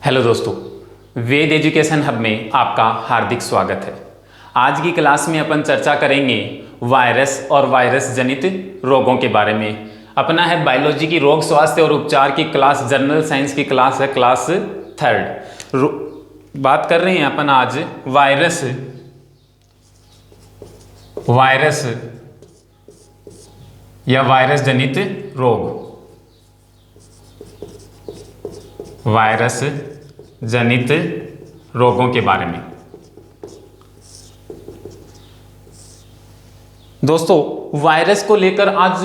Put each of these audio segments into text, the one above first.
Hello दोस्तों, वेद education hub में आपका हार्दिक स्वागत है। आज की क्लास में अपन चर्चा करेंगे वायरस और वायरस जनित रोगों के बारे में। अपना है बायोलॉजी की रोग स्वास्थ्य और उपचार की क्लास, जनरल साइंस की क्लास है, क्लास 3rd। बात कर रहे हैं अपन आज वायरस या वायरस जनित रोग। वायरस जनित रोगों के बारे में दोस्तों, वायरस को लेकर आज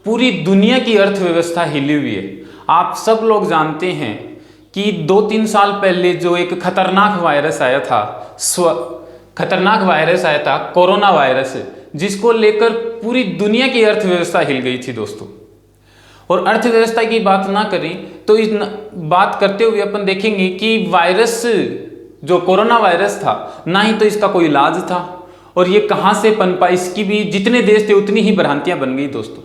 पूरी दुनिया की अर्थव्यवस्था हिली हुई है। आप सब लोग जानते हैं कि 2-3 साल पहले जो एक खतरनाक वायरस आया था, कोरोना वायरस, जिसको लेकर पूरी दुनिया की अर्थव्यवस्था हिल गई थी दोस्तों। और अर्थव्यवस्था की बात ना करें तो इस बात करते हुए अपन देखेंगे कि वायरस जो कोरोना वायरस था, ना ही तो इसका कोई इलाज था और ये कहाँ से पनपा, इसकी भी जितने देश थे उतनी ही भ्रांतियां बन गई दोस्तों।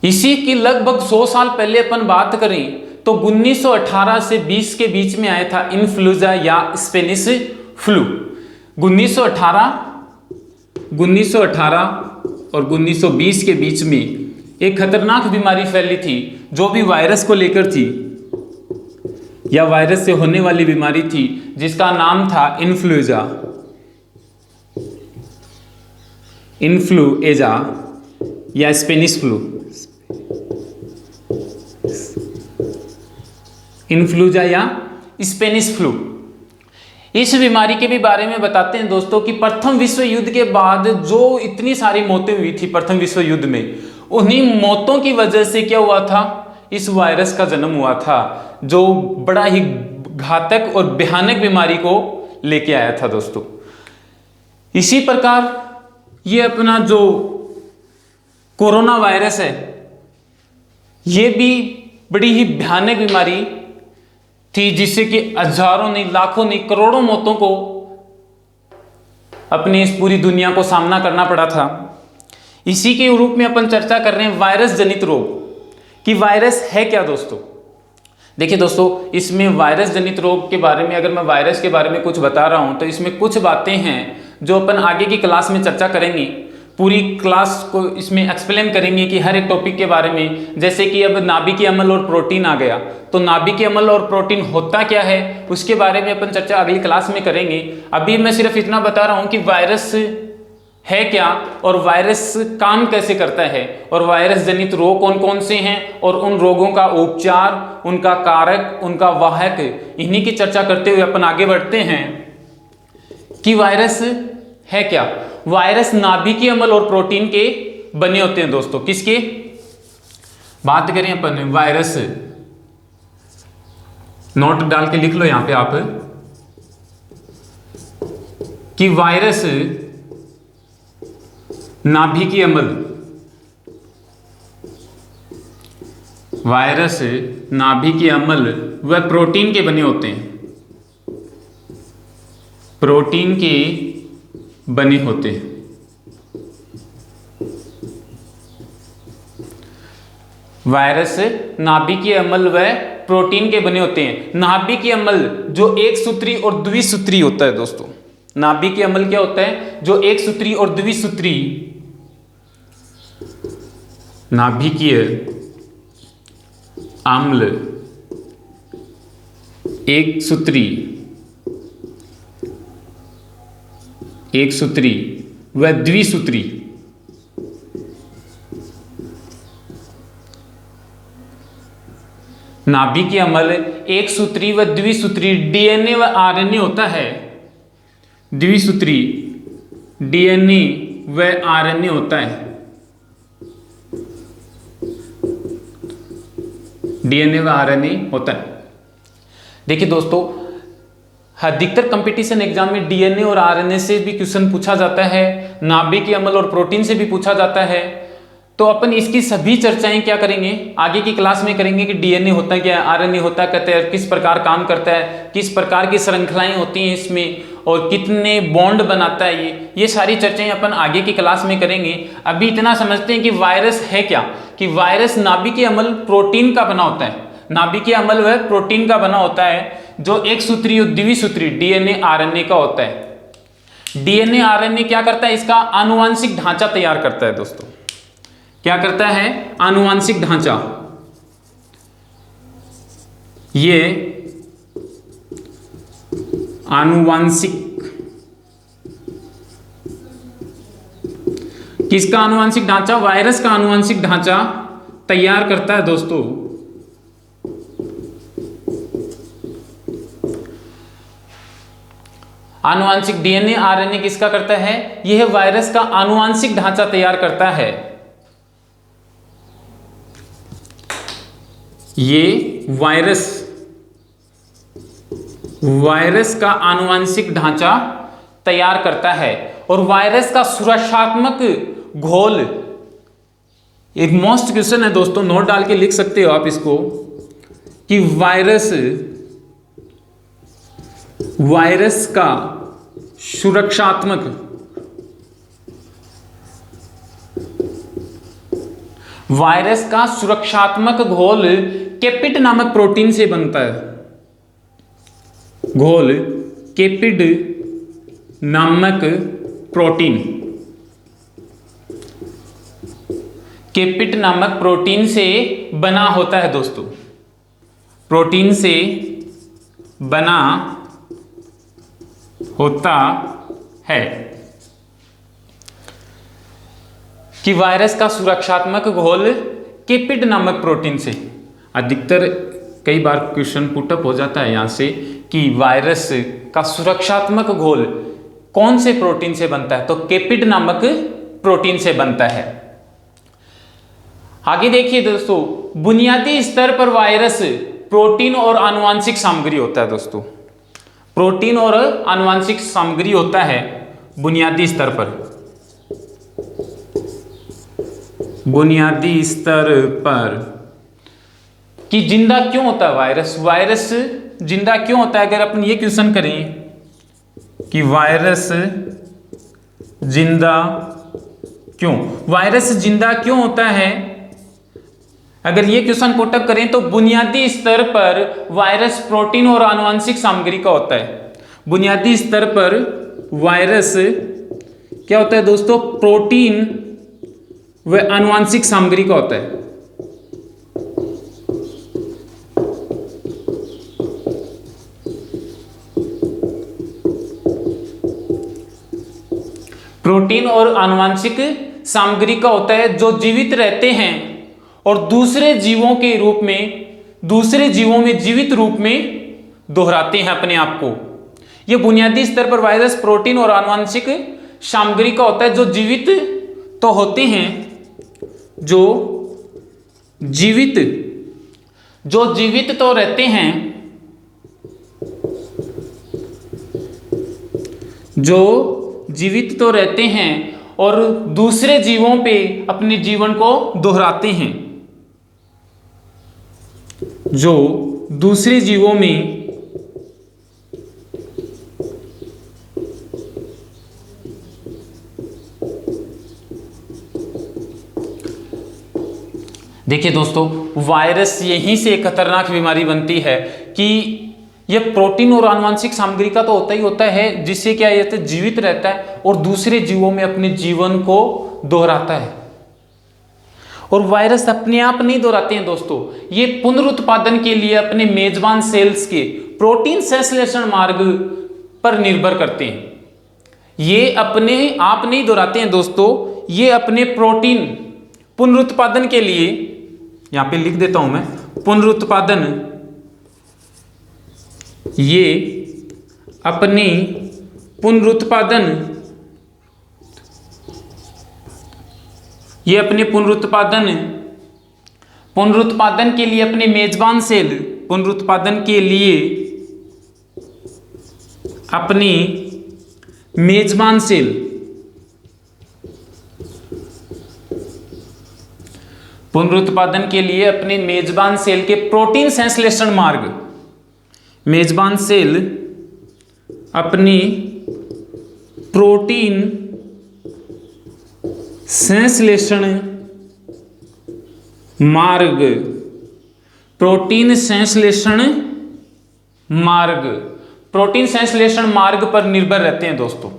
इसी की लगभग 100 साल पहले अपन बात करें तो 1918 से 20 के बीच में आया था इन्फ्लुएंजा या स्पेनिश फ्लू। 1918 और 1920 के बीच में एक खतरनाक बीमारी फैली थी जो भी वायरस को लेकर थी या वायरस से होने वाली बीमारी थी, जिसका नाम था इन्फ्लुएंजा या स्पेनिश फ्लू। इन्फ्लुएंजा या स्पेनिश फ्लू। इस बीमारी के भी बारे में बताते हैं दोस्तों कि प्रथम विश्व युद्ध के बाद जो इतनी सारी मौतें हुई थी प्रथम विश्व युद्ध में, उन्हीं मौतों की वजह से क्या हुआ था, इस वायरस का जन्म हुआ था, जो बड़ा ही घातक और भयानक बीमारी को लेके आया था दोस्तों। इसी प्रकार ये अपना जो कोरोना वायरस है, ये भी बड़ी ही भयानक बीमारी थी, जिससे कि हजारों नहीं, लाखों नहीं, करोड़ों मौतों को अपनी इस पूरी दुनिया को सामना करना पड़ा था। इसी के रूप में अपन चर्चा कर रहे हैं वायरस जनित रोग कि वायरस है क्या दोस्तों। देखिए दोस्तों, इसमें वायरस जनित रोग के बारे में, अगर मैं वायरस के बारे में कुछ बता रहा हूं तो इसमें कुछ बातें हैं जो अपन आगे की क्लास में चर्चा करेंगे। पूरी क्लास को इसमें एक्सप्लेन करेंगे कि हर एक टॉपिक के बारे में। जैसे कि अब नाभिकीय अम्ल और प्रोटीन आ गया, तो नाभिकीय अम्ल और प्रोटीन होता क्या है उसके बारे में अपन चर्चा अगली क्लास में करेंगे। अभी मैं सिर्फ इतना बता रहा हूं कि वायरस है क्या और वायरस काम कैसे करता है और वायरस जनित रोग कौन कौन से हैं और उन रोगों का उपचार, उनका कारक, उनका वाहक, इन्हीं की चर्चा करते हुए अपन आगे बढ़ते हैं कि वायरस है क्या। वायरस नाभिकीय अम्ल और प्रोटीन के बने होते हैं दोस्तों। किसके बात करें अपन, वायरस, नोट डाल के लिख लो यहां पे आप कि वायरस नाभिकीय अम्ल, वायरस नाभिकीय अम्ल व प्रोटीन के बने होते हैं, प्रोटीन के बने होते हैं। वायरस नाभिकीय अम्ल व प्रोटीन के बने होते हैं। नाभिकीय अम्ल जो एक सूत्री और द्विसूत्री होता है दोस्तों। नाभिकीय अम्ल क्या होता है, जो एक सूत्री और द्विसूत्री, नाभिकीय अम्ल एक सूत्री व द्विसूत्री, नाभिकीय अम्ल एक सूत्री व द्विसूत्री, डीएनए व आरएनए होता है, द्विसूत्री डीएनए व आरएनए होता है, डीएनए व आरएनए होता है। देखिए दोस्तों, अधिकतर कंपटीशन एग्जाम में डीएनए और आरएनए से भी क्वेश्चन पूछा जाता है, नाभिकीय अम्ल और प्रोटीन से भी पूछा जाता है। तो अपन इसकी सभी चर्चाएं क्या करेंगे, आगे की क्लास में करेंगे कि डीएनए होता क्या है, आरएनए होता कहते हैं, किस प्रकार काम करता है, किस प्रकार की श्रृंखलाएं होती हैं इसमें और कितने बॉन्ड बनाता है ये सारी चर्चाएं अपन आगे की क्लास में करेंगे। अभी इतना समझते हैं कि वायरस है क्या, कि वायरस नाभिकीय अम्ल प्रोटीन का बना होता है। नाभिकीय अम्ल वह प्रोटीन का बना होता है जो एक सूत्री और द्विसूत्री डीएनए आरएनए का होता है। डीएनए आरएनए क्या करता है? इसका आनुवांशिक ढांचा तैयार करता है दोस्तों। क्या करता है? आनुवांशिक ढांचा। ये आनुवांशिक, किसका आनुवांशिक ढांचा? वायरस का आनुवांशिक ढांचा तैयार करता है दोस्तों। आनुवांशिक डीएनए आरएनए किसका करता है? यह वायरस का आनुवांशिक ढांचा तैयार करता है। ये वायरस का आनुवांशिक ढांचा तैयार करता है। और वायरस का सुरक्षात्मक घोल, एक मोस्ट क्वेश्चन है दोस्तों, नोट डाल के लिख सकते हो आप इसको, कि वायरस का सुरक्षात्मक घोल केपिड नामक प्रोटीन से बनता है। घोल केपिड नामक प्रोटीन से बना होता है दोस्तों। प्रोटीन से बना होता है। कि वायरस का सुरक्षात्मक घोल केपिड नामक प्रोटीन से, अधिकतर कई बार क्वेश्चन पुटअप हो जाता है यहां से कि वायरस का सुरक्षात्मक घोल कौन से प्रोटीन से बनता है? तो केपिड नामक प्रोटीन से बनता है। आगे देखिए दोस्तों, बुनियादी स्तर पर वायरस प्रोटीन और आनुवांशिक सामग्री होता है दोस्तों। प्रोटीन और आनुवांशिक सामग्री होता है बुनियादी स्तर पर। बुनियादी स्तर पर कि जिंदा क्यों होता है वायरस? वायरस जिंदा क्यों होता है? अगर अपन ये क्वेश्चन करें कि वायरस जिंदा क्यों, वायरस जिंदा क्यों होता है, अगर ये क्वेश्चन पुटअप करें तो बुनियादी स्तर पर वायरस प्रोटीन और आनुवांशिक सामग्री का होता है। बुनियादी स्तर पर वायरस क्या होता है दोस्तों? प्रोटीन व आनुवांशिक सामग्री का होता है। प्रोटीन और आनुवांशिक सामग्री का होता है जो जीवित रहते हैं और दूसरे जीवों में जीवित रूप में दोहराते हैं अपने आप को। यह बुनियादी स्तर पर वायरस प्रोटीन और आनुवांशिक सामग्री का होता है जो जीवित तो होते हैं, जो जीवित तो रहते हैं, जो जीवित तो रहते हैं और दूसरे जीवों पे अपने जीवन को दोहराते हैं। जो दूसरे जीवों में देखिए दोस्तों, वायरस यहीं से एक खतरनाक बीमारी बनती है कि यह प्रोटीन और आनुवांशिक सामग्री का तो होता ही होता है, जिससे क्या ये जीवित रहता है और दूसरे जीवों में अपने जीवन को दोहराता है। और वायरस अपने आप नहीं दोहराते हैं दोस्तों, ये पुनरुत्पादन के लिए अपने मेजबान सेल्स के प्रोटीन संश्लेषण मार्ग पर निर्भर करते हैं। ये अपने आप नहीं दोहराते हैं दोस्तों, ये अपने प्रोटीन पुनरुत्पादन के लिए, यहां पे लिख देता हूं मैं, पुनरुत्पादन, ये अपने पुनरुत्पादन के लिए अपने मेजबान सेल, पुनरुत्पादन के लिए अपने मेजबान सेल पुनरुत्पादन के लिए अपने मेजबान सेल के प्रोटीन संश्लेषण मार्ग, मेजबान सेल अपनी प्रोटीन संश्लेषण मार्ग, प्रोटीन संश्लेषण मार्ग, प्रोटीन संश्लेषण मार्ग पर निर्भर रहते हैं दोस्तों।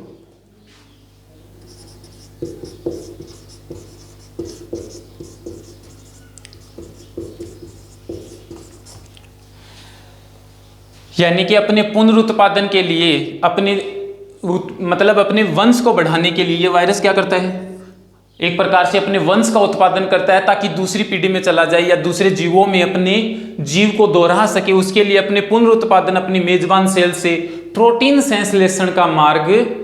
यानी कि अपने पुनरुत्पादन के लिए, अपने वंश को बढ़ाने के लिए ये वायरस क्या करता है, एक प्रकार से अपने वंश का उत्पादन करता है ताकि दूसरी पीढ़ी में चला जाए या दूसरे जीवों में अपने जीव को दोहरा सके। उसके लिए अपने पुनरुत्पादन, अपनी मेजबान सेल से प्रोटीन संश्लेषण का मार्ग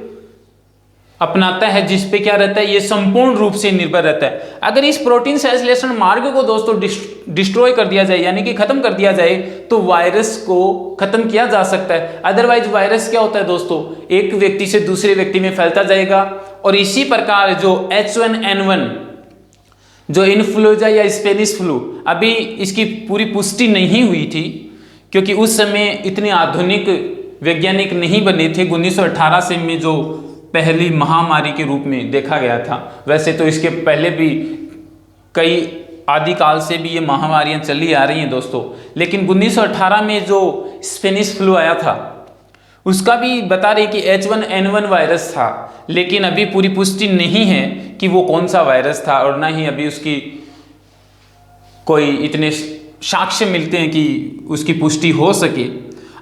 अपनाता है, जिस पे क्या रहता है, ये संपूर्ण रूप से निर्भर रहता है। अगर इस प्रोटीन संश्लेषण मार्ग को दोस्तों डिस्ट्रॉय कर दिया जाए, यानी कि खत्म कर दिया जाए, तो वायरस को खत्म किया जा सकता है। अदरवाइज वायरस क्या होता है दोस्तों, एक व्यक्ति से दूसरे व्यक्ति में फैलता जाएगा। और इसी प्रकार जो H1N1 जो इन्फ्लुएंजा या स्पेनिश फ्लू, अभी इसकी पूरी पुष्टि नहीं हुई थी क्योंकि उस समय इतने आधुनिक वैज्ञानिक नहीं बने थे। 1918 से में जो पहली महामारी के रूप में देखा गया था। वैसे तो इसके पहले भी कई आदिकाल से भी ये महामारियां चली आ रही हैं दोस्तों, लेकिन 1918 में जो स्पेनिश फ्लू आया था उसका भी बता रहे कि H1N1 वायरस था, लेकिन अभी पूरी पुष्टि नहीं है कि वो कौन सा वायरस था और ना ही अभी उसकी कोई इतने साक्ष्य मिलते हैं कि उसकी पुष्टि हो सके।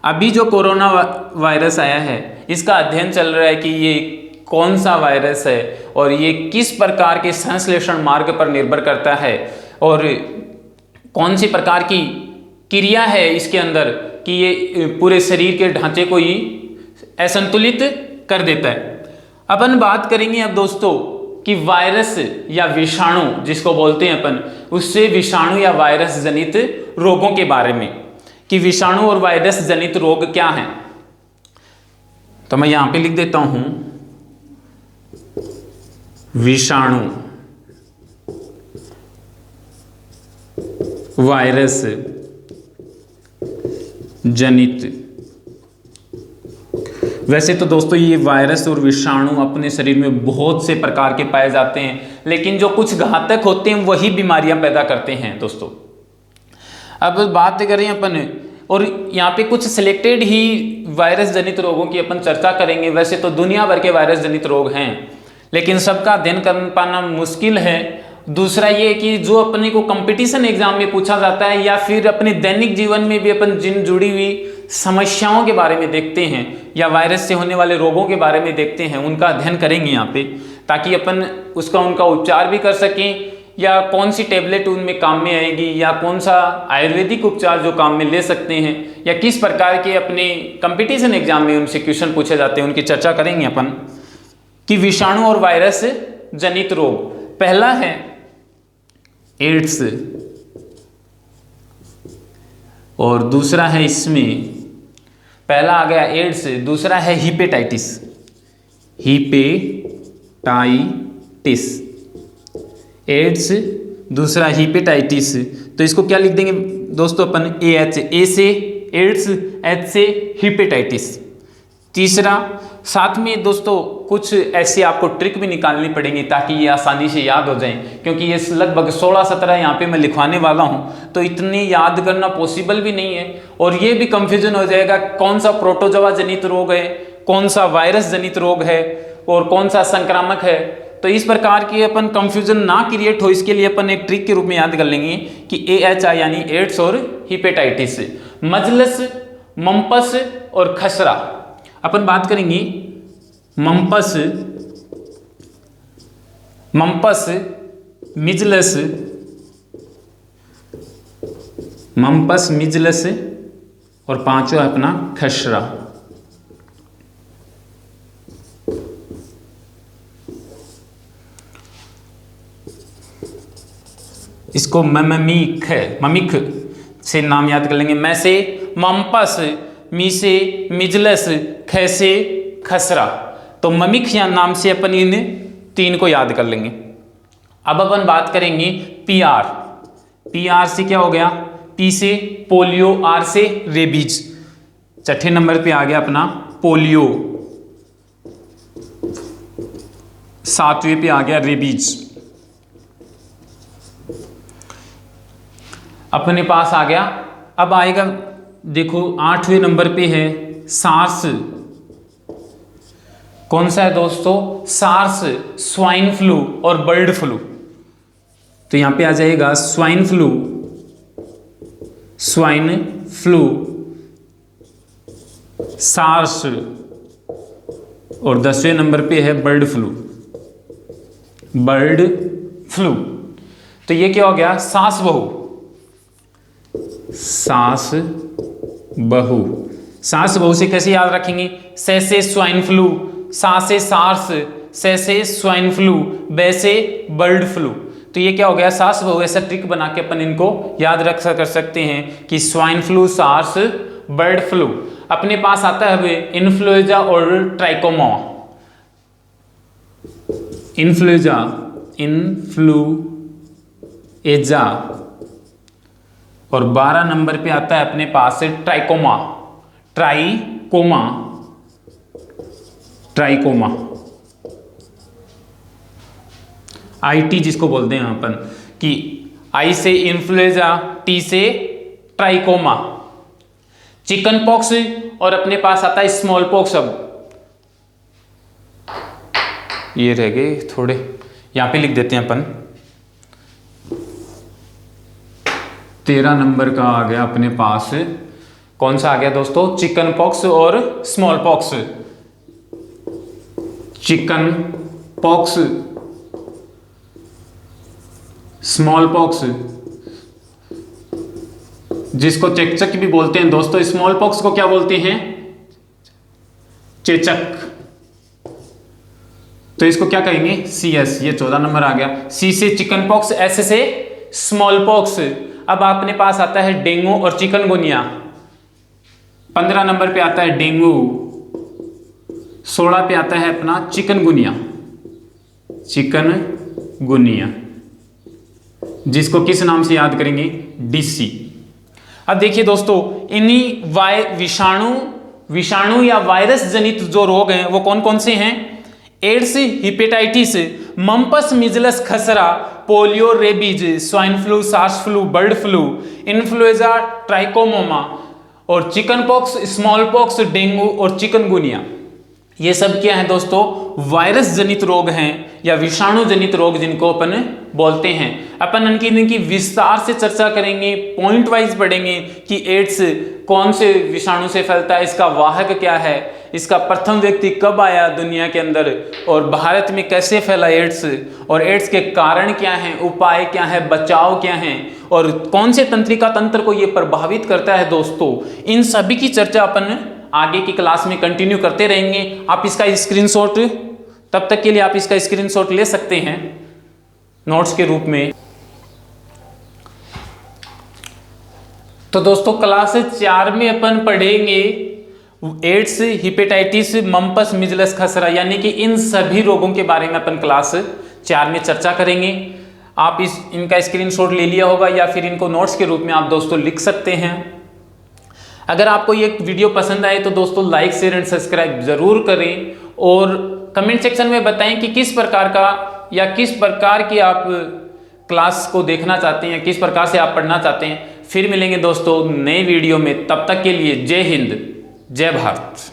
अभी जो कोरोना वायरस आया है इसका अध्ययन चल रहा है कि ये कौन सा वायरस है और ये किस प्रकार के संश्लेषण मार्ग पर निर्भर करता है और कौन सी प्रकार की क्रिया है इसके अंदर कि ये पूरे शरीर के ढांचे को ही असंतुलित कर देता है। अपन बात करेंगे अब दोस्तों कि वायरस या विषाणु जिसको बोलते हैं अपन, उससे विषाणु या वायरस जनित रोगों के बारे में, कि विषाणु और वायरस जनित रोग क्या हैं। तो मैं यहां पे लिख देता हूं विषाणु, वायरस जनित। वैसे तो दोस्तों ये वायरस और विषाणु अपने शरीर में बहुत से प्रकार के पाए जाते हैं, लेकिन जो कुछ घातक होते हैं वही बीमारियां पैदा करते हैं दोस्तों। अब बात करें अपन, और यहाँ पे कुछ सिलेक्टेड ही वायरस जनित रोगों की अपन चर्चा करेंगे। वैसे तो दुनिया भर के वायरस जनित रोग हैं, लेकिन सबका अध्ययन कर पाना मुश्किल है। दूसरा ये कि जो अपने को कंपटीशन एग्जाम में पूछा जाता है या फिर अपने दैनिक जीवन में भी अपन जिन जुड़ी हुई समस्याओं के बारे में देखते हैं या वायरस से होने वाले रोगों के बारे में देखते हैं, उनका अध्ययन करेंगे यहाँ पे, ताकि अपन उनका उपचार भी कर सकें या कौन सी टेबलेट उनमें काम में आएगी या कौन सा आयुर्वेदिक उपचार जो काम में ले सकते हैं या किस प्रकार के अपने कंपटीशन एग्जाम में उनसे क्वेश्चन पूछे जाते हैं, उनकी चर्चा करेंगे अपन कि विषाणु और वायरस जनित रोग। पहला है एड्स और दूसरा है, इसमें पहला आ गया एड्स, दूसरा है हिपेटाइटिस, हिपेटाइटिस, एड्स, दूसरा हिपेटाइटिस। तो इसको क्या लिख देंगे दोस्तों अपन, AH, ए से एड्स, H से हिपेटाइटिस। तीसरा, साथ में दोस्तों कुछ ऐसे आपको ट्रिक भी निकालनी पड़ेंगी ताकि ये आसानी से याद हो जाएं, क्योंकि ये लगभग 16-17 यहाँ पे मैं लिखवाने वाला हूँ, तो इतनी याद करना पॉसिबल भी नहीं है और ये भी कंफ्यूजन हो जाएगा कौन सा प्रोटोजोआ जनित रोग है, कौन सा वायरस जनित रोग है और कौन सा संक्रामक है। तो इस प्रकार की अपन कंफ्यूजन ना क्रिएट हो, इसके लिए अपन एक ट्रिक के रूप में याद कर लेंगे कि AH यानी एड्स और हिपेटाइटिस, मजलस, मम्पस और खसरा। अपन बात करेंगे मम्पस, मिजलस, मम्पस, मिजलस और पांचवा अपना खसरा। इसको ममिख से नाम याद कर लेंगे। मैं से मम्पस, मी से मिजलस, ख से खसरा। तो ममिख या नाम से अपन इन 3 को याद कर लेंगे। अब अपन बात करेंगे PR से क्या हो गया, P से पोलियो, R से रेबीज। छठे नंबर पे आ गया अपना पोलियो, 7वें पे आ गया रेबीज। अपने पास आ गया अब आएगा, देखो 8वें नंबर पे है सार्स। कौन सा है दोस्तों? सार्स, स्वाइन फ्लू और बर्ड फ्लू। तो यहां पे आ जाएगा swine flu, swine flu, SARS, और 10वें नंबर पे है बर्ड फ्लू, बर्ड फ्लू। तो ये क्या हो गया? सास बहू, सास बहू। सास बहू से कैसे याद रखेंगे? से स्वाइन फ्लू, सा से सार्स, से स्वाइन फ्लू, बे से बर्ड फ्लू। तो ये क्या हो गया? सास बहू। ऐसा ट्रिक बना के अपन इनको याद रख कर सकते हैं कि swine flu, SARS, bird flu. अपने पास आता है इन्फ्लुएंजा और ट्राइकोमा। इन्फ्लुएंजा, इन्फ्लुएंजा, और 12 नंबर पे आता है अपने पास ट्राइकोमा, ट्राइकोमा, ट्राइकोमा, आईटी जिसको बोलते हैं अपन, कि आई से इन्फ्लुएंजा, टी से ट्राइकोमा। चिकन पॉक्स और अपने पास आता है स्मॉल पॉक्स। अब ये रह गए थोड़े, यहां पे लिख देते हैं अपन। 13 नंबर का आ गया अपने पास, कौन सा आ गया दोस्तों? चिकन पॉक्स और small pox. Chicken pox, small pox, जिसको चेचक भी बोलते हैं दोस्तों। स्मॉल पॉक्स को क्या बोलते हैं? चेचक। तो इसको क्या कहेंगे? CS। ये 14 नंबर आ गया। C से चिकन पॉक्स, S से स्मॉल पॉक्स। अब अपने पास आता है डेंगू और चिकनगुनिया। 15 नंबर पे आता है डेंगू, 16 पे आता है अपना चिकनगुनिया, चिकनगुनिया, जिसको किस नाम से याद करेंगे? DC। अब देखिए दोस्तों, इन्हीं विषाणु या वायरस जनित जो रोग हैं वो कौन कौन से हैं? एड्स, हिपेटाइटिस, मम्पस, मिजलस, खसरा, polio, rabies, swine flu, SARS flu, bird flu, influenza, ट्राइकोमोमा, और chicken pox, small pox, dengue और चिकनगुनिया। ये सब क्या है दोस्तों? वायरस जनित रोग हैं या विषाणु जनित रोग, जिनको अपन बोलते हैं। अपन इनकी विस्तार से चर्चा करेंगे, पॉइंट वाइज पढ़ेंगे कि एड्स कौन से विषाणु से फैलता है, इसका वाहक क्या है, इसका प्रथम व्यक्ति कब आया दुनिया के अंदर, और भारत में कैसे फैला एड्स, और एड्स के कारण क्या हैं, उपाय क्या है, बचाव क्या है, और कौन से तंत्रिका तंत्र को ये प्रभावित करता है। दोस्तों इन सभी की चर्चा अपन आगे की क्लास में कंटिन्यू करते रहेंगे। आप इसका स्क्रीनशॉट, तब तक के लिए आप इसका स्क्रीनशॉट ले सकते हैं नोट्स के रूप में। तो दोस्तों क्लास 4 में अपन पढ़ेंगे एड्स, हिपेटाइटिस, मम्पस, मिजलस, खसरा, यानी कि इन सभी रोगों के बारे में अपन क्लास 4 में चर्चा करेंगे। आप इनका स्क्रीनशॉट ले लिया होगा या फिर इनको नोट्स के रूप में आप दोस्तों लिख सकते हैं। अगर आपको ये वीडियो पसंद आए तो दोस्तों लाइक, शेयर एंड सब्सक्राइब जरूर करें, और कमेंट सेक्शन में बताएं कि किस प्रकार का या किस प्रकार की आप क्लास को देखना चाहते हैं, किस प्रकार से आप पढ़ना चाहते हैं। फिर मिलेंगे दोस्तों नए वीडियो में, तब तक के लिए जय हिंद, जय भारत।